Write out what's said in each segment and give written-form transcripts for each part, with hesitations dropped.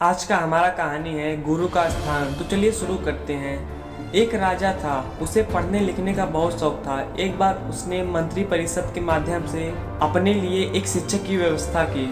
आज का हमारा कहानी है गुरु का स्थान। तो चलिए शुरू करते हैं। एक राजा था, उसे पढ़ने लिखने का बहुत शौक था। एक बार उसने मंत्री परिषद के माध्यम से अपने लिए एक शिक्षक की व्यवस्था की।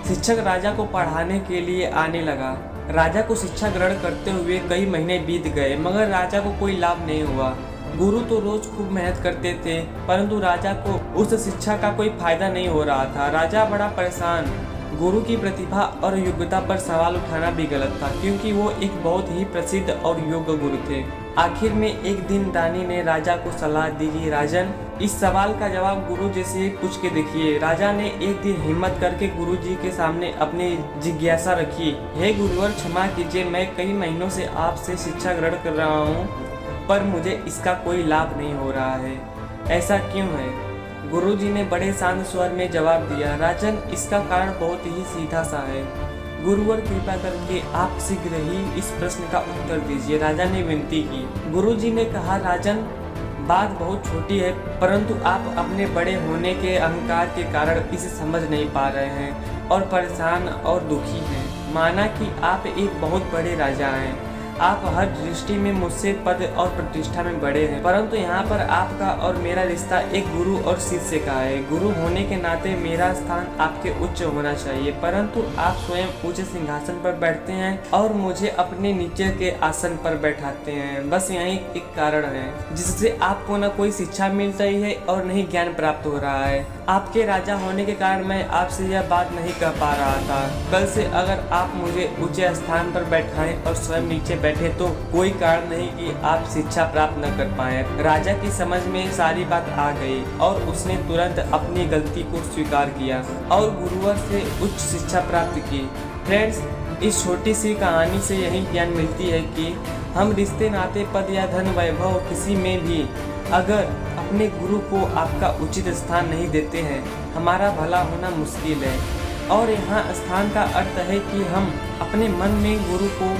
शिक्षक राजा को पढ़ाने के लिए आने लगा। राजा को शिक्षा ग्रहण करते हुए कई महीने बीत गए, मगर राजा को कोई लाभ नहीं हुआ। गुरु तो रोज खूब मेहनत करते थे, परंतु राजा को उस शिक्षा का कोई फायदा नहीं हो रहा था। राजा बड़ा परेशान। गुरु की प्रतिभा और योग्यता पर सवाल उठाना भी गलत था, क्योंकि वो एक बहुत ही प्रसिद्ध और योग्य गुरु थे। आखिर में एक दिन रानी ने राजा को सलाह दी कि राजन, इस सवाल का जवाब गुरु जी से पूछ के देखिए। राजा ने एक दिन हिम्मत करके गुरु जी के सामने अपनी जिज्ञासा रखी। हे गुरुवर, क्षमा कीजिए, मैं कई महीनों से आपसे शिक्षा ग्रहण कर रहा हूँ, पर मुझे इसका कोई लाभ नहीं हो रहा है। ऐसा क्यों है? गुरुजी ने बड़े शांत स्वर में जवाब दिया, राजन, इसका कारण बहुत ही सीधा सा है। गुरुवर, कृपा करके आप शीघ्र ही इस प्रश्न का उत्तर दीजिए, राजा ने विनती की। गुरुजी ने कहा, राजन, बात बहुत छोटी है, परंतु आप अपने बड़े होने के अहंकार के कारण इसे समझ नहीं पा रहे हैं और परेशान और दुखी हैं। माना कि आप एक बहुत बड़े राजा हैं, आप हर दृष्टि में मुझसे पद और प्रतिष्ठा में बड़े हैं, परंतु यहाँ पर आपका और मेरा रिश्ता एक गुरु और शिष्य का है। गुरु होने के नाते मेरा स्थान आपके उच्च होना चाहिए, परंतु आप स्वयं ऊंचे सिंहासन पर बैठते हैं और मुझे अपने नीचे के आसन पर बैठाते हैं। बस यही एक कारण है जिससे आपको न कोई शिक्षा मिल रही है और नहीं ज्ञान प्राप्त हो रहा है। आपके राजा होने के कारण मैं आपसे यह बात नहीं कह पा रहा था। कल से अगर आप मुझे ऊंचे स्थान पर बैठाएं और स्वयं नीचे बैठे तो कोई कारण नहीं कि आप शिक्षा प्राप्त न कर पाए। राजा की समझ में सारी बात आ गई और उसने तुरंत अपनी गलती को स्वीकार किया और गुरुवर से उच्च शिक्षा प्राप्त की। फ्रेंड्स, इस छोटी सी कहानी से यही ज्ञान मिलती है कि हम रिश्ते, नाते, पद या धन वैभव किसी में भी अगर अपने गुरु को आपका उचित स्थान नहीं देते हैं, हमारा भला होना मुश्किल है। और यहाँ स्थान का अर्थ है कि हम अपने मन में गुरु को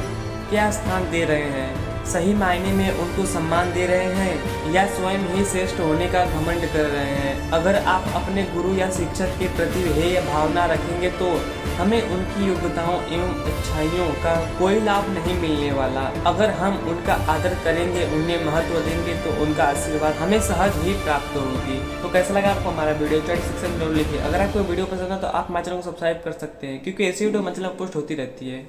क्या स्थान दे रहे हैं। सही मायने में उनको सम्मान दे रहे हैं या स्वयं ही श्रेष्ठ होने का घमंड कर रहे हैं। अगर आप अपने गुरु या शिक्षक के प्रति हेय भावना रखेंगे तो हमें उनकी योग्यताओं एवं अच्छाइयों का कोई लाभ नहीं मिलने वाला। अगर हम उनका आदर करेंगे, उन्हें महत्व देंगे, तो उनका आशीर्वाद हमें सहज ही प्राप्त होगी। तो कैसा लगा आपको हमारा वीडियो? चैट सेक्शन में जरूर लिखिए। अगर आपको वीडियो पसंद है तो आप हमारे चैनल को सब्सक्राइब कर सकते हैं, क्योंकि ऐसी वीडियो हमारे चैनल पर पोस्ट होती रहती है।